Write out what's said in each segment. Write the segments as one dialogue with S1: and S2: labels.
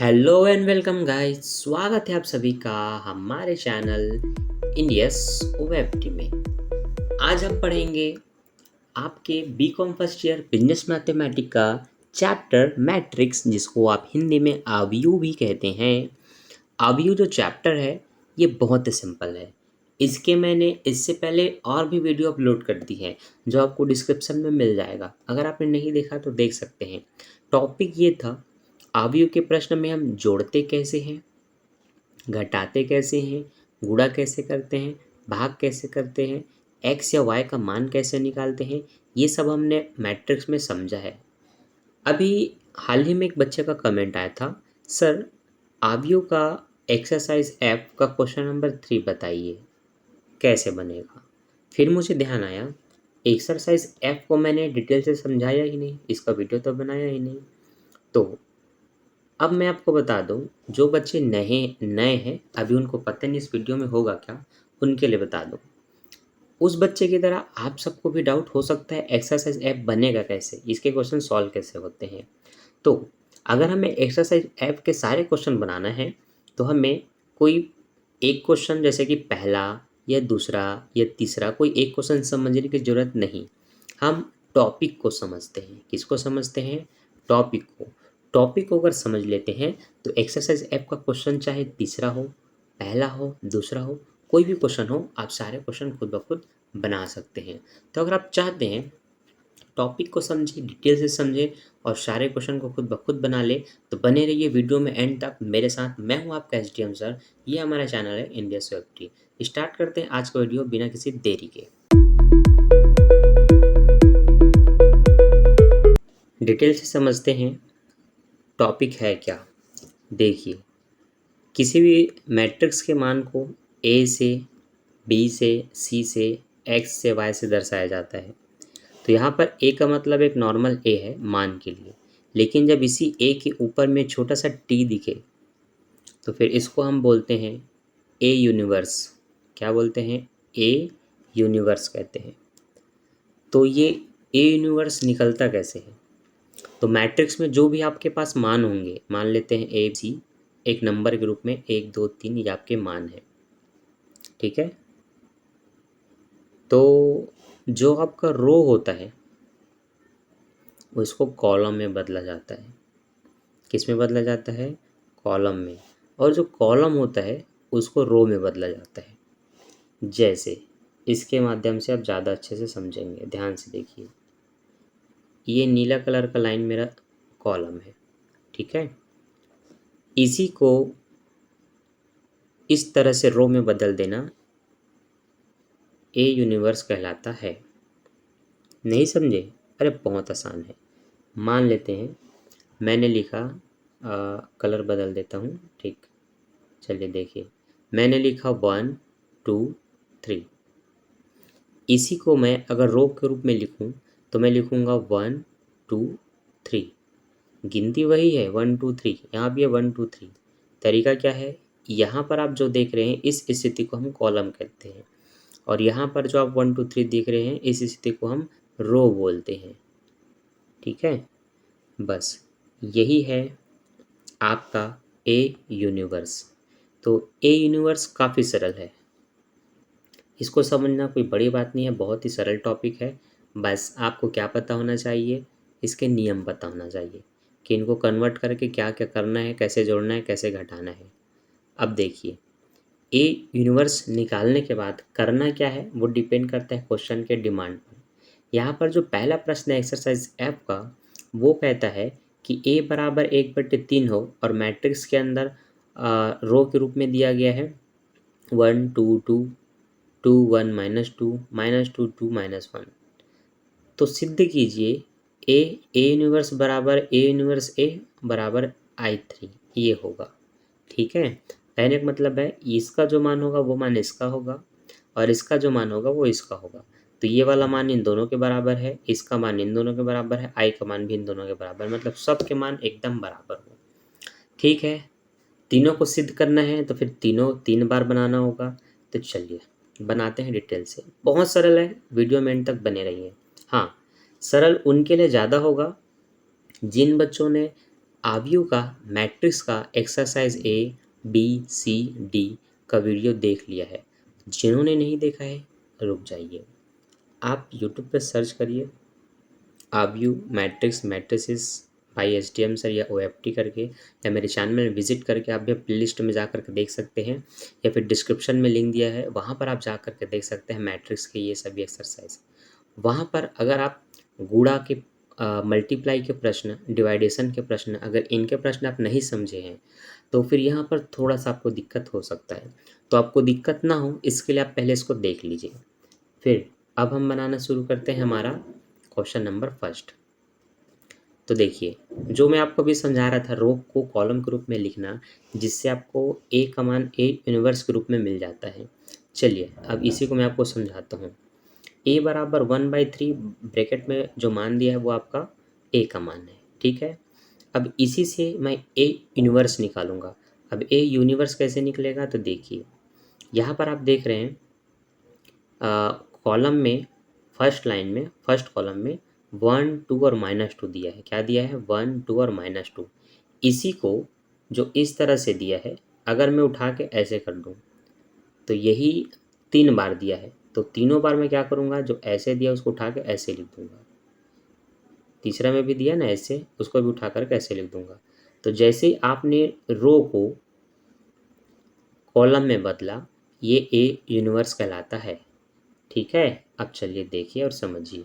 S1: Hello and welcome guys, स्वागत है आप सभी का हमारे चैनल इंडियस ओएफटी में। आज हम पढ़ेंगे आपके BCom first year business mathematics का चैप्टर मैट्रिक्स, जिसको आप हिंदी में आव्यूह भी कहते हैं। आव्यूह जो चैप्टर है ये बहुत ही सिंपल है। इसके मैंने इससे पहले और भी वीडियो अपलोड कर दी है जो आपको डिस्क्रिप्शन में मिल जाएगा। अगर आपने नहीं देखा तो देख सकते हैं। टॉपिक ये था, आव्यूह के प्रश्न में हम जोड़ते कैसे हैं, घटाते कैसे हैं, गुणा कैसे करते हैं, भाग कैसे करते हैं, एक्स या वाई का मान कैसे निकालते हैं। ये सब हमने मैट्रिक्स में समझा है। अभी हाल ही में एक बच्चे का कमेंट आया था, सर आव्यूह का एक्सरसाइज एफ का क्वेश्चन नंबर 3 बताइए कैसे बनेगा। फिर मुझे ध्यान आया, एक्सरसाइज एफ को मैंने डिटेल से समझाया ही नहीं, इसका वीडियो तो बनाया ही नहीं। तो अब मैं आपको बता दूं, जो बच्चे नए नए हैं, अभी उनको पता नहीं इस वीडियो में होगा क्या, उनके लिए बता दूं। उस बच्चे की तरह आप सबको भी डाउट हो सकता है एक्सरसाइज ऐप बनेगा कैसे, इसके क्वेश्चन सॉल्व कैसे होते हैं। तो अगर हमें एक्सरसाइज ऐप के सारे क्वेश्चन बनाना है तो हमें कोई एक क्वेश्चन, जैसे कि पहला या दूसरा या तीसरा, कोई एक क्वेश्चन समझने की ज़रूरत नहीं। हम टॉपिक को समझते हैं। किसको समझते हैं? टॉपिक को। टॉपिक को अगर समझ लेते हैं तो एक्सरसाइज ऐप का क्वेश्चन चाहे तीसरा हो, पहला हो, दूसरा हो, कोई भी क्वेश्चन हो, आप सारे क्वेश्चन खुद ब खुद बना सकते हैं। तो अगर आप चाहते हैं टॉपिक को समझे, डिटेल से समझे और सारे क्वेश्चन को खुद ब खुद बना ले, तो बने रहिए वीडियो में एंड तक मेरे साथ। मैं हूं आपका एसडीएम सर। ये हमारा चैनल है इंडिया सेफ्टी। स्टार्ट करते हैं आज का वीडियो बिना किसी देरी के। डिटेल से समझते हैं टॉपिक है क्या। देखिए, किसी भी मैट्रिक्स के मान को ए से, बी से, सी से, एक्स से, वाई से दर्शाया जाता है। तो यहाँ पर ए का मतलब एक नॉर्मल ए है मान के लिए, लेकिन जब इसी ए के ऊपर में छोटा सा टी दिखे तो फिर इसको हम बोलते हैं ए यूनिवर्स। क्या बोलते हैं? ए यूनिवर्स कहते हैं। तो ये ए यूनिवर्स निकलता कैसे है? तो मैट्रिक्स में जो भी आपके पास मान होंगे, मान लेते हैं ए सी, एक नंबर के रूप में 1 2 3 ये आपके मान है, ठीक है। तो जो आपका रो होता है वो इसको कॉलम में बदला जाता है। किस में बदला जाता है? कॉलम में। और जो कॉलम होता है उसको रो में बदला जाता है। जैसे इसके माध्यम से आप ज़्यादा अच्छे से समझेंगे, ध्यान से देखिए। ये नीला कलर का लाइन मेरा कॉलम है, ठीक है। इसी को इस तरह से रो में बदल देना ए यूनिवर्स कहलाता है। नहीं समझे? अरे बहुत आसान है। मान लेते हैं मैंने लिखा, कलर बदल देता हूँ, ठीक। चलिए देखिए, मैंने लिखा 1 2 3। इसी को मैं अगर रो के रूप में लिखूं तो मैं लिखूंगा 1 2 3। गिनती वही है 1 2 3, यहाँ भी है 1 2 3। तरीका क्या है? यहाँ पर आप जो देख रहे हैं इस स्थिति को हम कॉलम कहते हैं, और यहाँ पर जो आप 1 2 3 देख रहे हैं इस स्थिति को हम रो बोलते हैं, ठीक है। बस यही है आपका ए यूनिवर्स। तो ए यूनिवर्स काफ़ी सरल है, इसको समझना कोई बड़ी बात नहीं है, बहुत ही सरल टॉपिक है। बस आपको क्या पता होना चाहिए? इसके नियम पता होना चाहिए कि इनको कन्वर्ट करके क्या क्या करना है, कैसे जोड़ना है, कैसे घटाना है। अब देखिए, ए यूनिवर्स निकालने के बाद करना क्या है वो डिपेंड करता है क्वेश्चन के डिमांड पर। यहाँ पर जो पहला प्रश्न है एक्सरसाइज ऐप का, वो कहता है कि ए बराबर 1/3 हो और मैट्रिक्स के अंदर रो के रूप में दिया गया है 1 2 2 2 1 -2 -2 2 -1। तो सिद्ध कीजिए ए यूनिवर्स बराबर ए यूनिवर्स ए बराबर I3, ये होगा, ठीक है। कहने का मतलब है इसका जो मान होगा वो मान इसका होगा और इसका जो मान होगा वो इसका होगा। तो ये वाला मान इन दोनों के बराबर है, इसका मान इन दोनों के बराबर है, आई का मान भी इन दोनों के बराबर, मतलब सब के मान एकदम बराबर हो, ठीक है। तीनों को सिद्ध करना है तो फिर तीनों 3 बार बनाना होगा। तो चलिए बनाते हैं डिटेल से। बहुत सरल है, वीडियो में एंड तक बने रहिए। हाँ, सरल उनके लिए ज़्यादा होगा जिन बच्चों ने आव्यूह का मैट्रिक्स का एक्सरसाइज ABCD का वीडियो देख लिया है। जिन्होंने नहीं देखा है रुक जाइए, आप यूट्यूब पर सर्च करिए आव्यूह matrix matrices by STM sir या OFT करके, या मेरे चैनल में विजिट करके आप भी प्लेलिस्ट में जा कर के देख सकते हैं, या फिर डिस्क्रिप्शन में लिंक दिया है वहाँ पर आप जा कर के देख सकते हैं मैट्रिक्स के ये सभी एक्सरसाइज। वहाँ पर अगर आप गुणा के मल्टीप्लाई के प्रश्न, डिवाइडेशन के प्रश्न, अगर इनके प्रश्न आप नहीं समझे हैं तो फिर यहाँ पर थोड़ा सा आपको दिक्कत हो सकता है। तो आपको दिक्कत ना हो इसके लिए आप पहले इसको देख लीजिए। फिर अब हम बनाना शुरू करते हैं हमारा क्वेश्चन नंबर फर्स्ट। तो देखिए, जो मैं आपको अभी समझा रहा था रो को कॉलम के रूप में लिखना, जिससे आपको A का मान A यूनिवर्स के रूप में मिल जाता है। चलिए अब इसी को मैं आपको समझाता हूँ। A बराबर 1/3 ब्रैकेट में जो मान दिया है वो आपका A का मान है, ठीक है। अब इसी से मैं A यूनिवर्स निकालूंगा। अब A यूनिवर्स कैसे निकलेगा, तो देखिए यहाँ पर आप देख रहे हैं कॉलम में फर्स्ट लाइन में फर्स्ट कॉलम में 1 2 और -2 दिया है। क्या दिया है, 1 2 और -2। इसी को जो इस तरह से दिया है, अगर मैं उठा के ऐसे कर दूं तो यही 3 बार दिया है, तो तीनों बार मैं क्या करूँगा, जो ऐसे दिया उसको उठा के ऐसे लिख दूंगा। तीसरा में भी दिया ना ऐसे, उसको भी उठा कर ऐसे लिख दूंगा। तो जैसे ही आपने रो को कॉलम में बदला, ये A यूनिवर्स कहलाता है, ठीक है। अब चलिए देखिए और समझिए।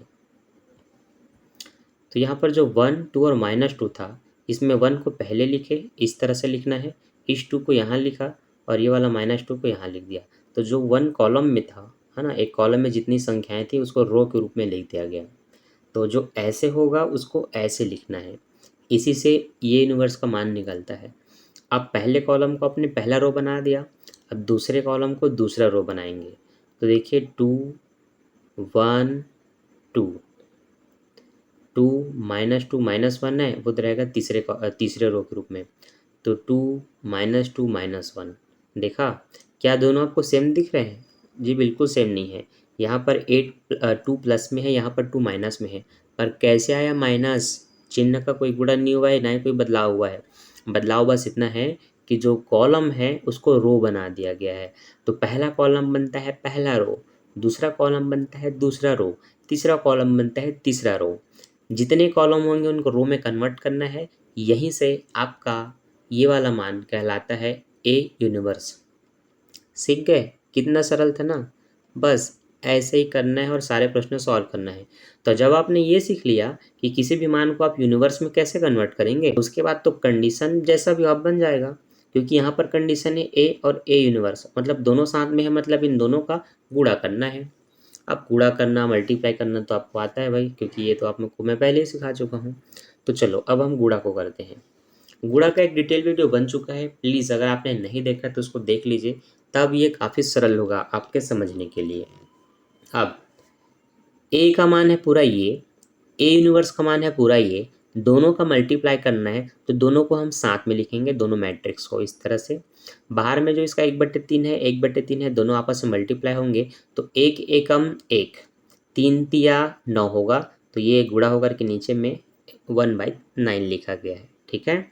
S1: तो यहाँ पर जो 1 2 और -2 था, इसमें 1 को पहले लिखे, इस तरह से लिखना है, इस 2 को यहाँ लिखा और ये वाला -2 को यहाँ लिख दिया। तो जो 1 कॉलम में था, है ना, एक कॉलम में जितनी संख्याएं थी उसको रो के रूप में लिख दिया गया। तो जो ऐसे होगा उसको ऐसे लिखना है। इसी से ये यूनिवर्स का मान निकलता है। अब पहले कॉलम को अपने पहला रो बना दिया, अब दूसरे कॉलम को दूसरा रो बनाएंगे। तो देखिए 2 1 2 2 -2 -1 है, वो तो रहेगा तीसरे रो के रूप में। तो 2 -2 -1, देखा क्या दोनों आपको सेम दिख रहे हैं? जी बिल्कुल सेम नहीं है। यहाँ पर 2 प्लस में है, यहाँ पर 2 माइनस में है। पर कैसे आया माइनस? चिन्ह का कोई गुणा नहीं हुआ है, ना ही कोई बदलाव हुआ है। बदलाव बस इतना है कि जो कॉलम है उसको रो बना दिया गया है। तो पहला कॉलम बनता है पहला रो, दूसरा कॉलम बनता है दूसरा रो, तीसरा कॉलम बनता है तीसरा रो। जितने कॉलम होंगे उनको रो में कन्वर्ट करना है। यहीं से आपका ये वाला मान कहलाता है A यूनिवर्स। सीख गए? कितना सरल था ना। बस ऐसे ही करना है और सारे प्रश्न सॉल्व करना है। तो जब आपने ये सीख लिया कि किसी भी मान को आप यूनिवर्स में कैसे कन्वर्ट करेंगे, उसके बाद तो कंडीशन जैसा भी आप बन जाएगा, क्योंकि यहाँ पर कंडीशन है A और A यूनिवर्स, मतलब दोनों साथ में है, मतलब इन दोनों का गुणा करना है। अब गुणा करना मल्टीप्लाई करना तो आपको आता है भाई, क्योंकि ये तो आपको मैं पहले ही सिखा चुका हूँ। तो चलो अब हम गुणा को करते हैं। गुणा का एक डिटेल वीडियो बन चुका है, प्लीज़ अगर आपने नहीं देखा तो उसको देख लीजिए, तब ये काफ़ी सरल होगा आपके समझने के लिए। अब ए का मान है पूरा ये, ए यूनिवर्स का मान है पूरा ये, दोनों का मल्टीप्लाई करना है तो दोनों को हम साथ में लिखेंगे, दोनों मैट्रिक्स को इस तरह से। बाहर में जो इसका 1/3 है 1/3 है, दोनों आपस में मल्टीप्लाई होंगे तो एक एकम एक, 3 तिया 9 होगा, तो ये गुणा होकर के नीचे में 1/9 लिखा गया है, ठीक है।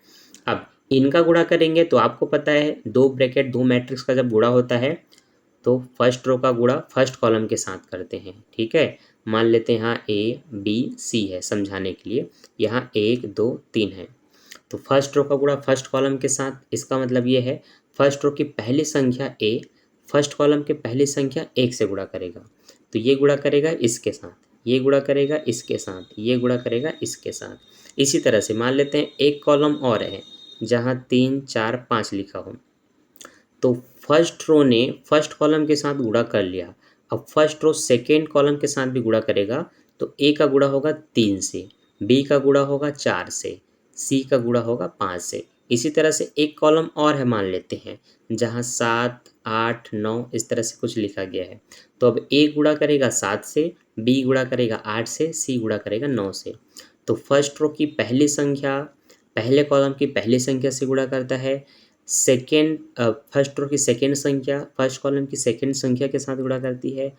S1: अब इनका गुणा करेंगे तो आपको पता है दो ब्रैकेट दो मैट्रिक्स का जब गुणा होता है तो फर्स्ट रो का गुणा फर्स्ट कॉलम के साथ करते हैं, ठीक है। मान लेते हैं यहाँ A B C है, समझाने के लिए यहाँ 1 2 3 है, तो फर्स्ट रो का गुणा फर्स्ट कॉलम के साथ, इसका मतलब ये है फर्स्ट रो की पहली संख्या A फर्स्ट कॉलम के पहली संख्या 1 से गुणा करेगा, तो ये गुणा करेगा इसके साथ, ये गुणा करेगा इसके साथ, ये गुणा करेगा इसके साथ। इसी तरह से मान लेते हैं एक कॉलम और है जहाँ 3 4 5 लिखा हो, तो फर्स्ट रो ने फर्स्ट कॉलम के साथ गुणा कर लिया। अब फर्स्ट रो सेकेंड कॉलम के साथ भी गुणा करेगा, तो A का गुणा होगा 3 से, B का गुणा होगा 4 से, C का गुणा होगा 5 से। इसी तरह से एक कॉलम और है मान लेते हैं जहाँ 7 8 9 इस तरह से कुछ लिखा गया है, तो अब A गुणा करेगा 7 से, B गुणा करेगा 8 से, C गुणा करेगा 9 से। तो फर्स्ट रो की पहली संख्या पहले कॉलम की पहली संख्या से गुणा करता है, सेकेंड फर्स्ट रो की सेकेंड संख्या फर्स्ट कॉलम की सेकेंड संख्या के साथ गुणा करती है,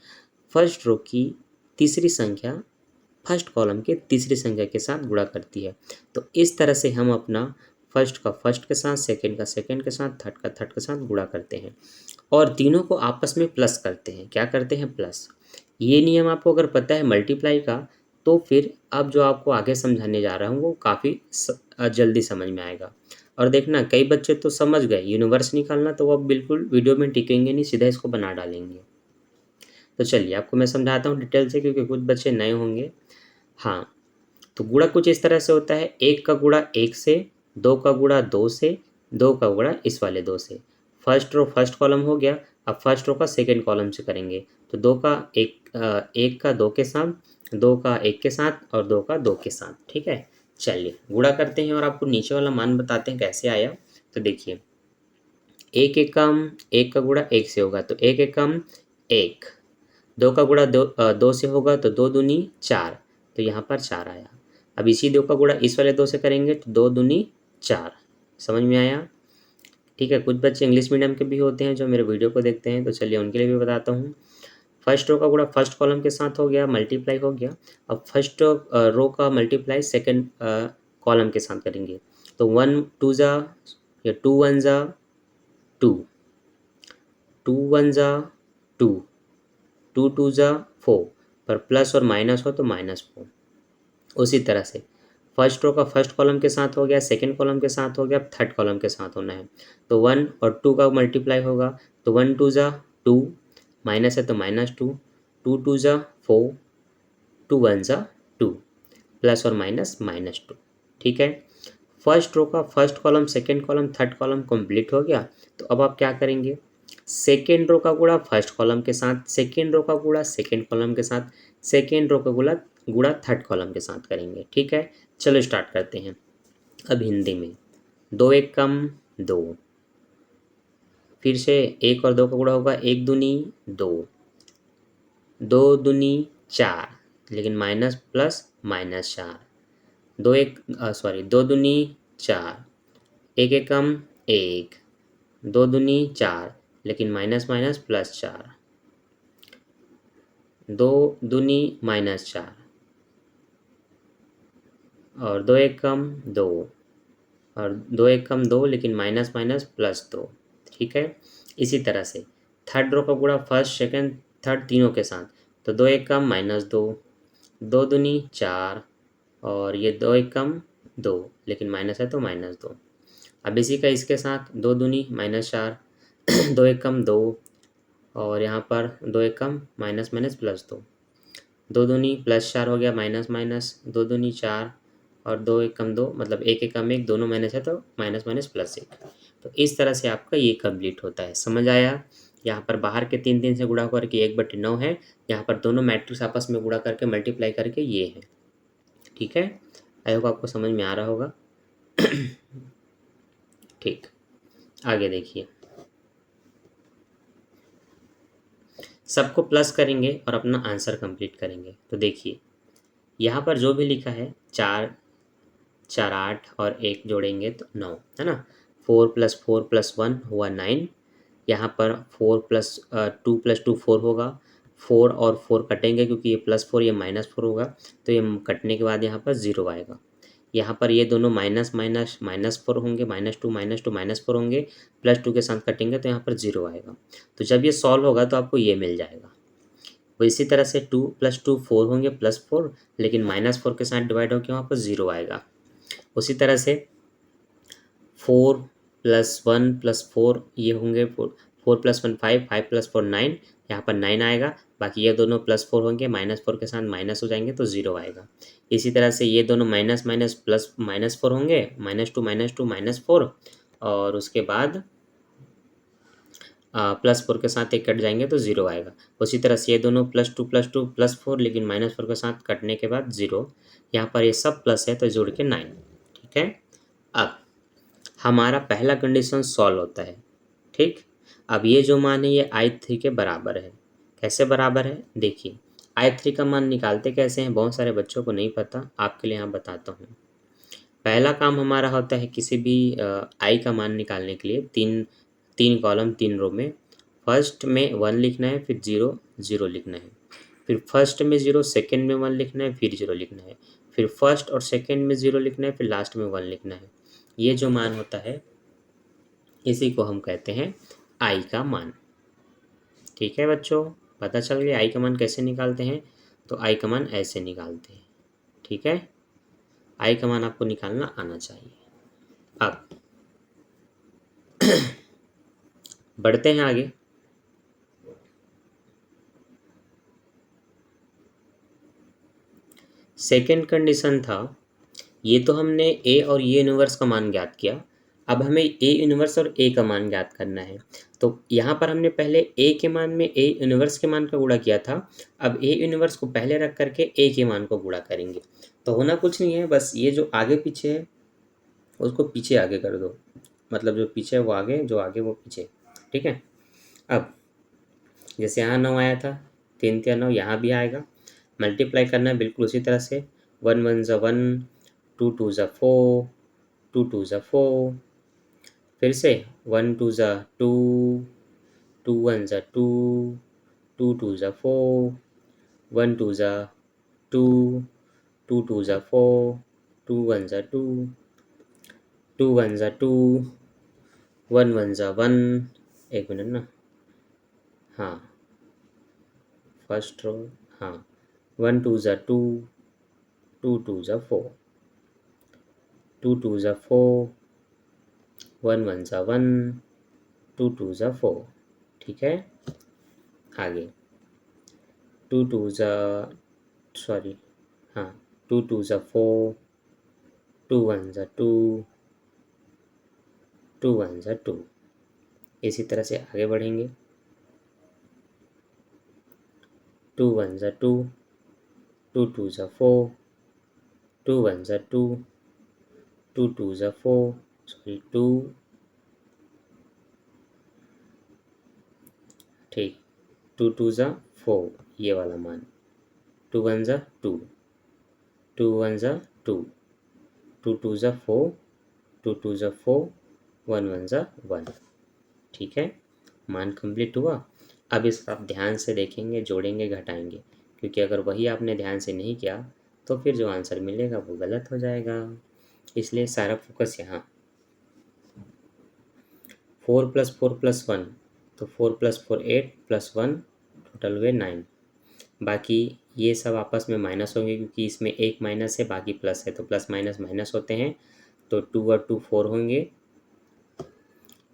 S1: फर्स्ट रो की तीसरी संख्या फर्स्ट कॉलम के तीसरी संख्या के साथ गुणा करती है। तो इस तरह से हम अपना फर्स्ट का फर्स्ट के साथ, सेकंड का सेकंड के साथ, थर्ड का थर्ड के साथ गुणा करते हैं और तीनों को आपस में प्लस करते हैं। क्या करते हैं? प्लस। ये नियम आपको अगर पता है मल्टीप्लाई का, तो फिर अब जो आपको आगे समझाने जा रहा हूँ वो काफ़ी जल्दी समझ में आएगा। और देखना कई बच्चे तो समझ गए यूनिवर्स निकालना, तो वो अब बिल्कुल वीडियो में टिकेंगे नहीं, सीधा इसको बना डालेंगे। तो चलिए आपको मैं समझाता हूँ डिटेल से, क्योंकि कुछ बच्चे नए होंगे। हाँ, तो गुणा कुछ इस तरह से होता है, 1 का गुणा 1 से, 2 का गुणा 2 से, 2 का गुणा इस वाले 2 से। फर्स्ट रो फर्स्ट कॉलम हो गया। अब फर्स्ट रो का सेकंड कॉलम से करेंगे, तो 2 का 1 का 2 के साथ, 2 का 1 के साथ और 2 का 2 के साथ। ठीक है, चलिए गुणा करते हैं और आपको नीचे वाला मान बताते हैं कैसे आया। तो देखिए, एक एकम, 1 का गुणा 1 से होगा तो 1 एकम 1, 2 का गुणा 2 से होगा तो 2 दूनी 4, तो यहाँ पर 4 आया। अब इसी 2 का गुणा इस वाले 2 से करेंगे तो 2 दूनी 4। समझ में आया? ठीक है, कुछ बच्चे इंग्लिश मीडियम के भी होते हैं जो मेरे वीडियो को देखते हैं, तो चलिए उनके लिए भी बताता हूँ। फर्स्ट रो का गुणा फर्स्ट कॉलम के साथ हो गया, मल्टीप्लाई हो गया। अब फर्स्ट रो का मल्टीप्लाई सेकंड कॉलम के साथ करेंगे, तो 1 2 ज़ा या 2 1 ज़ा 2, 2 1 ज़ा 2, 2 2 ज़ा 4, पर प्लस और माइनस हो तो -4। उसी तरह से फर्स्ट रो का फर्स्ट कॉलम के साथ हो गया, सेकंड कॉलम के साथ हो गया, थर्ड कॉलम के साथ होना है, तो 1 और 2 का मल्टीप्लाई होगा, तो 1 2 ज़ा 2, माइनस है तो -2, 2 2 ज़ा 4, 2 1 ज़ा 2, प्लस और माइनस -2। ठीक है, फर्स्ट रो का first column, second column, third column complete हो गया। तो अब आप क्या करेंगे? सेकेंड रो का गुणा फर्स्ट कॉलम के साथ, सेकेंड रो का गुणा सेकेंड कॉलम के साथ, सेकेंड रो का गुणा गुणा थर्ड कॉलम के साथ करेंगे। ठीक है, चलो स्टार्ट करते हैं। अब हिंदी में 2 एक कम 2, फिर से 1 और 2 का गुणा होगा, 1 दूनी 2, 2 दूनी 4, लेकिन माइनस प्लस -4, 2 दूनी 4, 1 एकम 1, 2 दूनी 4, लेकिन माइनस माइनस प्लस 4, 2 दूनी -4 और 2 एकम 2 और 2 एकम 2, लेकिन माइनस माइनस प्लस 2। ठीक है, इसी तरह से थर्ड रो का गुणा फर्स्ट सेकंड थर्ड तीनों के साथ, तो 2 एकम -2, 2 दूनी 4 और ये 2 एकम 2, लेकिन माइनस है तो -2। अब इसी का इसके साथ 2 दूनी -4, 2 एकम 2 और यहाँ पर 2 एकम माइनस माइनस प्लस 2, 2 दूनी +4 हो गया, माइनस माइनस 2 दूनी 4 और 2 एकम 2, मतलब 1 एकम 1, दोनों माइनस है तो माइनस माइनस +1। तो इस तरह से आपका ये कंप्लीट होता है। समझ आया? यहाँ पर बाहर के 3 3 से गुणा करके 1/9 है, यहाँ पर दोनों मैट्रिक्स आपस में गुणा करके मल्टीप्लाई करके ये है। ठीक है, आई होप आपको समझ में आ रहा होगा। ठीक, आगे देखिए, सबको प्लस करेंगे और अपना आंसर कंप्लीट करेंगे। तो देखिए यहाँ पर जो भी लिखा है 4 4 8 और 1 जोड़ेंगे तो 9, है ना। 4 + 4 + 1 हुआ 9। यहाँ पर 4 + 2 + 2 4 होगा। 4 और 4 कटेंगे क्योंकि ये +4 ये -4 होगा, तो ये कटने के बाद यहाँ पर 0 आएगा। यहाँ पर ये दोनों माइनस माइनस -4 होंगे, -2 -2 -4 होंगे, +2 के साथ कटेंगे तो यहाँ पर 0 आएगा। तो जब ये सॉल्व होगा तो आपको ये मिल जाएगा। वो इसी तरह से 2 + 2 4 होंगे, +4, लेकिन -4 के साथ डिवाइड होकर वहाँ पर 0 आएगा। उसी तरह से 4 + 1 + 4 ये होंगे, 4 + 1 5, 5 + 4 9, यहाँ पर 9 आएगा। बाकी ये दोनों +4 होंगे, -4 के साथ माइनस हो जाएंगे तो 0 आएगा। इसी तरह से ये दोनों माइनस माइनस प्लस -4 होंगे, -2 -4 और उसके बाद +4 के साथ एक कट जाएंगे तो 0 आएगा। उसी तरह से ये दोनों +2 +2 +4, लेकिन -4 के साथ कटने के बाद 0। यहाँ पर ये सब प्लस है तो जोड़ के 9। ठीक है, अब हमारा पहला कंडीशन सॉल्व होता है। ठीक, अब ये जो मान है ये I3 के बराबर है। कैसे बराबर है? देखिए, I3 का मान निकालते कैसे हैं, बहुत सारे बच्चों को नहीं पता, आपके लिए यहाँ बताता हूँ। पहला काम हमारा होता है किसी भी I का मान निकालने के लिए, तीन कॉलम 3 रो में फर्स्ट में 1 लिखना है, फिर 0 0 लिखना है, फिर फर्स्ट में 0, सेकंड में 1 लिखना है, फिर 0 लिखना है, फिर फर्स्ट और सेकंड में 0 लिखना है, फिर लास्ट में 1 लिखना है। ये जो मान होता है इसी को हम कहते हैं आई का मान। ठीक है बच्चों, पता चल गया आई का मान कैसे निकालते हैं? तो आई का मान ऐसे निकालते हैं। ठीक है, आई का मान आपको निकालना आना चाहिए। अब बढ़ते हैं आगे। सेकेंड कंडीशन था, ये तो हमने ए और ये यूनिवर्स का मान ज्ञात किया। अब हमें ए यूनिवर्स और ए का मान ज्ञात करना है। तो यहाँ पर हमने पहले ए के मान में ए यूनिवर्स के मान का गुणा किया था। अब ए यूनिवर्स को पहले रख करके ए के मान को गुणा करेंगे। तो होना कुछ नहीं है, बस ये जो आगे पीछे है उसको पीछे आगे कर दो। मतलब जो पीछे है वो आगे, जो आगे वो पीछे। ठीक है। अब जैसे यहाँ 9 आया था, 3 3 9 यहाँ भी आएगा। मल्टीप्लाई करना है बिल्कुल उसी तरह से। 1 1 ज़ा 1, 2 2 ज़ा 4, 2 2 ज़ा 4, फिर से 1 2 ज़ा 2, 2 1 ज़ा 2, 2 2 ज़ा 4, 1 2 ज़ा 2, 2 2 ज़ा 4, 2 1 ज़ा 2, 2 1 ज़ा 2, 1 1 ज़ा 1। एक मिनट ना, हाँ फर्स्ट रो, हाँ 1 2 ज़ा 2, 2 2 ज़ा 4, 2 2 ज़ा 4, 1 1 ज़ा 1, 2 2 ज़ा 4। ठीक है, आगे 2 2 ज़ा, सॉरी, हाँ 2 2 ज़ा 4, 2 1 ज़ा 2, 2 1 ज़ा 2। इसी तरह से आगे बढ़ेंगे। 2 1 ज़ा 2, 2 2 ज़ा 4, 2 1 ज़ा 2, 2 2 ज़ा 4, सॉरी 2, ठीक, 2 2 ज़ा 4 ये वाला मान, 2 1 ज़ा 2, 2 1 ज़ा 2, 2 2 ज़ा 4, 2 2 ज़ा 4, 1 1 ज़ा 1। ठीक है, मान कंप्लीट हुआ। अब इसका आप ध्यान से देखेंगे, जोड़ेंगे घटाएंगे, क्योंकि अगर वही आपने ध्यान से नहीं किया तो फिर जो आंसर मिलेगा वो गलत हो जाएगा। इसलिए सारा फोकस यहाँ। 4 + 4 + 1, तो 4 + 4 8 + 1 टोटल हुए 9। बाकी ये सब आपस में माइनस होंगे क्योंकि इसमें एक माइनस है बाकी प्लस है, तो प्लस माइनस माइनस होते हैं। तो 2 और 2 4 होंगे।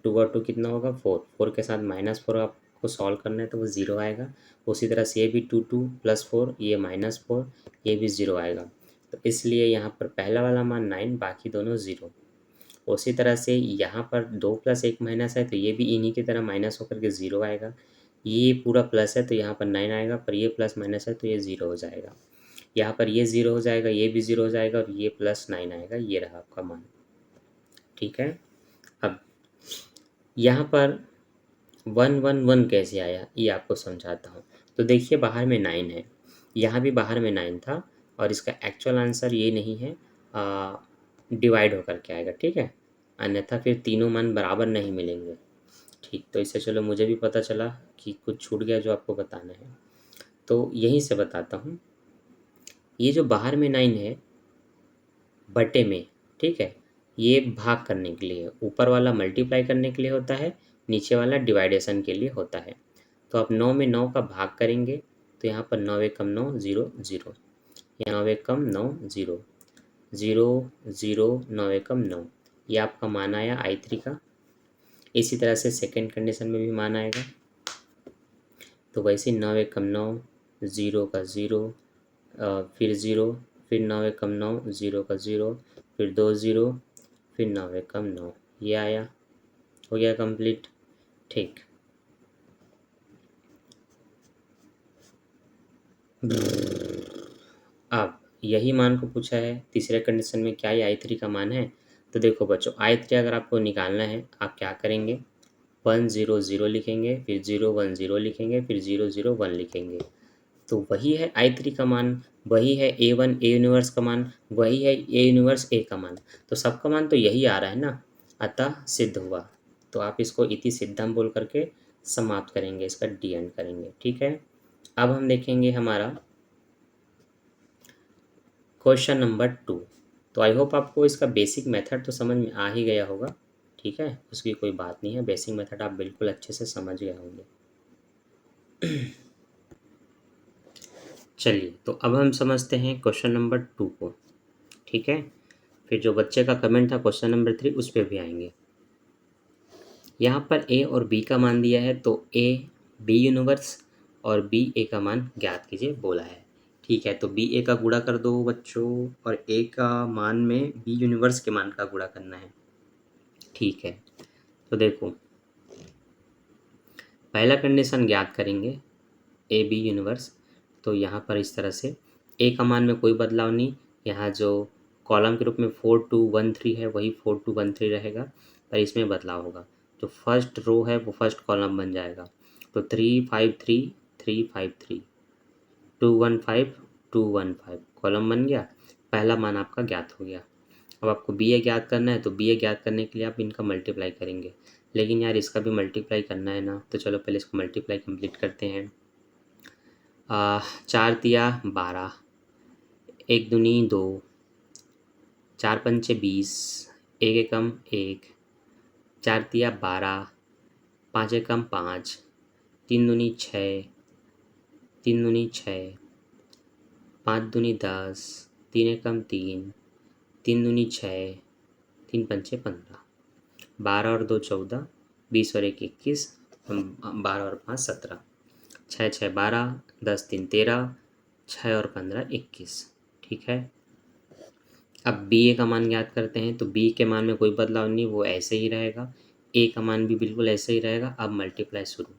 S1: 2 और 2 कितना होगा 4, 4 के साथ -4 आपको सॉल्व करना है तो वो 0 आएगा। उसी तरह से ये भी 2 2 + 4, ये -4, ये भी 0 आएगा। तो इसलिए यहाँ पर पहला वाला मान 9, बाकी दोनों 0। उसी तरह से यहाँ पर 2 + 1 माइनस है तो ये भी इन्हीं की तरह माइनस होकर के 0 आएगा। ये पूरा प्लस है तो यहाँ पर 9 आएगा, पर ये प्लस माइनस है तो ये 0 हो जाएगा। यहाँ पर ये 0 हो जाएगा, ये भी 0 हो जाएगा और ये +9 आएगा। ये रहा आपका मान। ठीक है, अब यहाँ पर 1 1 1 कैसे आया ये आपको समझाता हूँ। तो देखिए बाहर में 9 है, यहाँ भी बाहर में 9 था और इसका एक्चुअल आंसर ये नहीं है, डिवाइड होकर के आएगा। ठीक है, अन्यथा फिर तीनों मान बराबर नहीं मिलेंगे। ठीक, तो इससे चलो मुझे भी पता चला कि कुछ छूट गया जो आपको बताना है, तो यहीं से बताता हूँ। ये जो बाहर में 9 है बटे में, ठीक है, ये भाग करने के लिए, ऊपर वाला मल्टीप्लाई करने के लिए होता है, नीचे वाला डिवाइडेशन के लिए होता है। तो आप 9 में 9 का भाग करेंगे तो यहाँ पर 9 एकम 9 0 0, यहाँ 9 एकम 9 0 0 0, 9 एकम 9, ये आपका मान आया I3 का। इसी तरह से सेकेंड कंडीशन में भी मान आएगा। तो वैसे 9 एकम 9, 0 का 0, फिर 0, फिर 9 एकम 9, 0 का 0, फिर 2 0, फिर 9 एकम 9, ये आया। हो गया कंप्लीट। ठीक, अब यही मान को पूछा है तीसरे कंडीशन में, क्या ये I3 का मान है? तो देखो बच्चों, I3 अगर आपको निकालना है आप क्या करेंगे, 1 0 0 लिखेंगे, फिर 0 1 0 लिखेंगे, फिर 0 0 1 लिखेंगे। तो वही है I3 का मान, वही है A1 A यूनिवर्स का मान, वही है A यूनिवर्स A का मान। तो सबका मान तो यही आ रहा है ना, अतः सिद्ध हुआ। तो आप इसको इति सिद्धम बोल करके समाप्त करेंगे, इसका डी एंड करेंगे। ठीक है, अब हम देखेंगे हमारा क्वेश्चन नंबर 2। तो आई होप आपको इसका बेसिक मेथड तो समझ में आ ही गया होगा। ठीक है, उसकी कोई बात नहीं है, बेसिक मेथड आप बिल्कुल अच्छे से समझ गए होंगे। चलिए, तो अब हम समझते हैं क्वेश्चन नंबर 2 को। ठीक है, फिर जो बच्चे का कमेंट था क्वेश्चन नंबर 3 उस पर भी आएंगे। यहाँ पर ए और बी का मान दिया है, तो ए बी यूनिवर्स और बी ए का मान ज्ञात कीजिए बोला है। ठीक है, तो बी ए का गुणा कर दो बच्चों, और ए का मान में बी यूनिवर्स के मान का गुणा करना है। ठीक है, तो देखो पहला कंडीशन ज्ञात करेंगे ए बी यूनिवर्स। तो यहाँ पर इस तरह से ए का मान में कोई बदलाव नहीं, यहाँ जो कॉलम के रूप में 4213 है वही 4213 रहेगा, पर इसमें बदलाव होगा। जो फर्स्ट रो है वो फर्स्ट कॉलम बन जाएगा, तो 353 215 215 कॉलम बन गया। पहला मान आपका ज्ञात हो गया। अब आपको बी ए ज्ञात करना है, तो बी ए ज्ञात करने के लिए आप इनका मल्टीप्लाई करेंगे, लेकिन यार इसका भी मल्टीप्लाई करना है ना, तो चलो पहले इसको मल्टीप्लाई कंप्लीट करते हैं। 4 तिया 12, 1 दूनी 2, 4 पंचे 20, 1 एकम 1, 4 तिया 12, 5 एकम 5, 3 दूनी 6, 3 दूनी 6, 5 दूनी 10, 3 एकम 3, 3 दूनी 6, 3 पंचे 15, 12 और 2 14, 20 और 1 21, 12 और 5 17, 6 6 12, 10 3 13, 6 और 15 21। ठीक है, अब बी ए का मान ज्ञात करते हैं, तो बी के मान में कोई बदलाव नहीं, वो ऐसे ही रहेगा। ए का मान भी बिल्कुल ऐसे ही रहेगा। अब मल्टीप्लाई शुरू,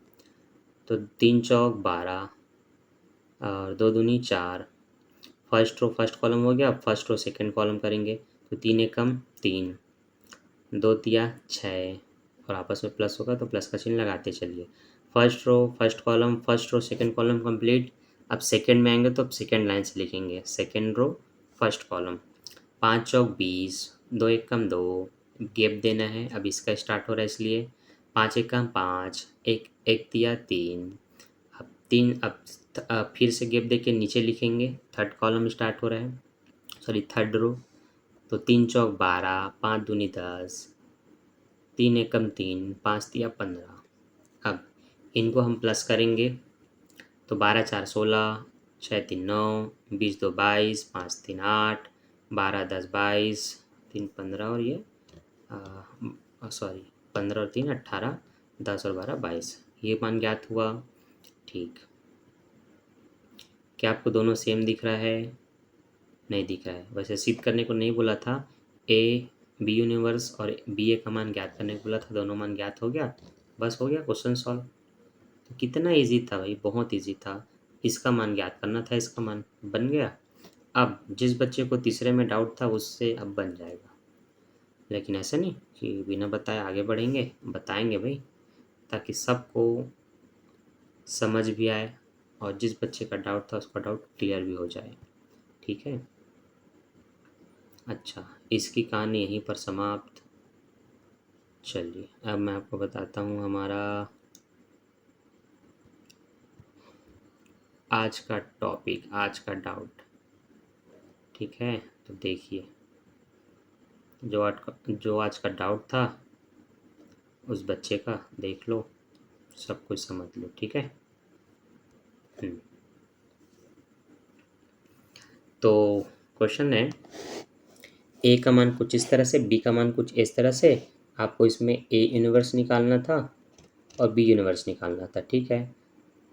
S1: तो 3 चौक 12 और 2 दूनी 4, फर्स्ट रो फर्स्ट कॉलम हो गया। अब फर्स्ट रो सेकंड कॉलम करेंगे, तो 3 एकम 3, 2 तिया 6, और आपस में प्लस होगा तो प्लस का चिन्ह लगाते चलिए। First row first column, first row second column complete. अब सेकंड में आएंगे तो अब सेकंड लाइन से लिखेंगे, सेकंड रो फर्स्ट कॉलम। 5 चौक 20, 2 एकम 2, गैप देना है, अब इसका स्टार्ट हो रहा है इसलिए 5 एकम 5, एक एक तिया 3। अब 3, अब फिर से गैप दे के नीचे लिखेंगे, थर्ड कॉलम स्टार्ट हो रहा है, सॉरी थर्ड रो। तो 3 चौक 12, 5 दूनी 10, 3 एकम 3, 5 तिया 15। अब इनको हम प्लस करेंगे, तो 12 4 16, 6 3 9, 20 2 22, 5 3 8, 12 10 22, 3 15 और ये सॉरी 15 और 3 18, 10 और 12 22, ये मान ज्ञात हुआ। ठीक, क्या आपको दोनों सेम दिख रहा है? नहीं दिख रहा है। वैसे सिद्ध करने को नहीं बोला था, ए बी यूनिवर्स और बी ए का मान ज्ञात करने को बोला था, दोनों मान ज्ञात हो गया, बस हो गया क्वेश्चन सॉल्व। तो कितना इजी था भाई, बहुत इजी था। इसका मान ज्ञात करना था, इसका मान बन गया। अब जिस बच्चे को तीसरे में डाउट था उससे अब बन जाएगा, लेकिन ऐसा नहीं कि बिना बताए आगे बढ़ेंगे, बताएंगे भाई, ताकि सबको समझ भी आए और जिस बच्चे का डाउट था उसका डाउट क्लियर भी हो जाए। ठीक है, अच्छा, इसकी कहानी यहीं पर समाप्त। चलिए अब मैं आपको बताता हूँ हमारा आज का टॉपिक, आज का डाउट। ठीक है, तो देखिए जो आज का डाउट था उस बच्चे का देख लो, सब कुछ समझ लो। ठीक है, तो क्वेश्चन है, ए का मान कुछ इस तरह से, बी का मान कुछ इस तरह से। आपको इसमें ए यूनिवर्स निकालना था और बी यूनिवर्स निकालना था। ठीक है,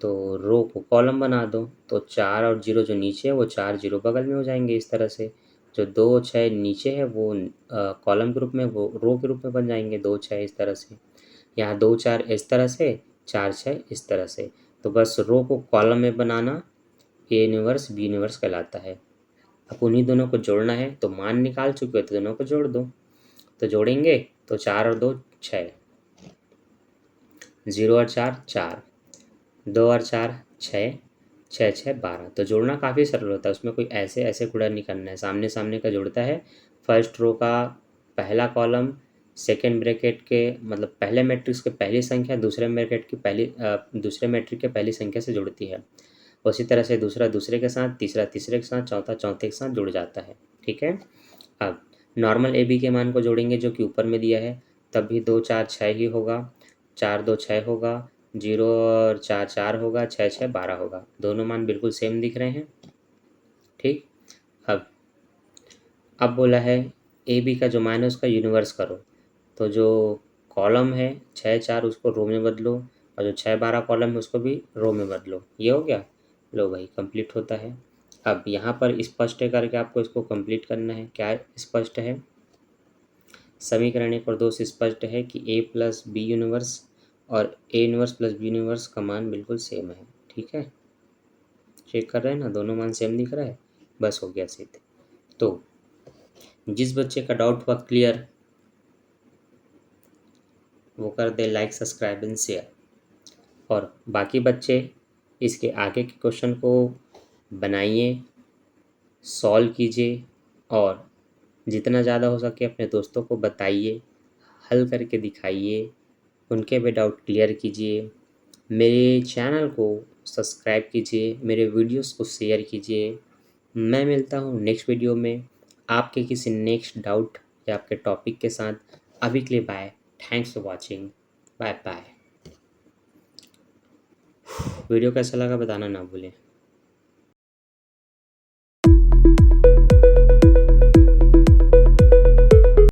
S1: तो रो को कॉलम बना दो, तो 4 और 0 जो नीचे है वो 4 0 बगल में हो जाएंगे इस तरह से। जो 2 6 नीचे है वो कॉलम के रूप में, वो रो के रूप में बन जाएंगे 2 6 इस तरह से। यहाँ 2 4 इस तरह से, 4 6 इस तरह से। तो बस रो को कॉलम में बनाना ए यूनिवर्स बी यूनिवर्स कहलाता है। अब उन्हीं दोनों को जोड़ना है, तो मान निकाल चुके हो तो दोनों को जोड़ दो। तो जोड़ेंगे तो 4 और 2 6, 0 और 4 4, 2 और 4 6, 6 6 12। तो जोड़ना काफ़ी सरल होता है, उसमें कोई ऐसे ऐसे गुणा नहीं करना है, सामने सामने का जोड़ता है। फर्स्ट रो का पहला कॉलम सेकेंड ब्रैकेट के, मतलब पहले मैट्रिक्स की पहली संख्या दूसरे ब्रैकेट की दूसरे मैट्रिक के पहली संख्या से जुड़ती है। उसी तरह से दूसरा दूसरे के साथ, तीसरा तीसरे के साथ, चौथा चौथे के साथ जुड़ जाता है। ठीक है, अब नॉर्मल ए बी के मान को जोड़ेंगे जो कि ऊपर में दिया है, तब भी 2 4 6 ही होगा, 4 2 6 होगा, 0 और 4 4 होगा, 6 6 12 होगा। दोनों मान बिल्कुल सेम दिख रहे हैं। ठीक। अब बोला है ए बी का जो मान है उसका यूनिवर्स करो। तो जो कॉलम है 6 4 उसको रो में बदलो, और जो 6 12 कॉलम है उसको भी रो में बदलो। ये हो गया। लो भाई कंप्लीट होता है। अब यहाँ पर स्पष्ट है करके आपको इसको कंप्लीट करना है। क्या स्पष्ट है? समीकरण एक और दो से स्पष्ट है कि ए प्लस बी यूनिवर्स और A universe plus B universe का मान बिल्कुल सेम है। ठीक है, चेक कर रहे हैं ना, दोनों मान सेम दिख रहा है। बस हो गया सिद्ध। तो जिस बच्चे का डाउट हुआ क्लियर, वो कर they like subscribe and share. और बाकी बच्चे इसके आगे के क्वेश्चन को बनाइए, सॉल्व कीजिए, और जितना ज़्यादा हो सके अपने दोस्तों को बताइए, हल करके दिखाइए, उनके भी डाउट क्लियर कीजिए। मेरे चैनल को सब्सक्राइब कीजिए, मेरे वीडियोस को शेयर कीजिए। मैं मिलता हूँ नेक्स्ट वीडियो में आपके किसी नेक्स्ट डाउट या आपके टॉपिक के साथ। अभी के लिए bye. Thanks for watching. Bye bye. Video कैसा लगा बताना ना भूलें।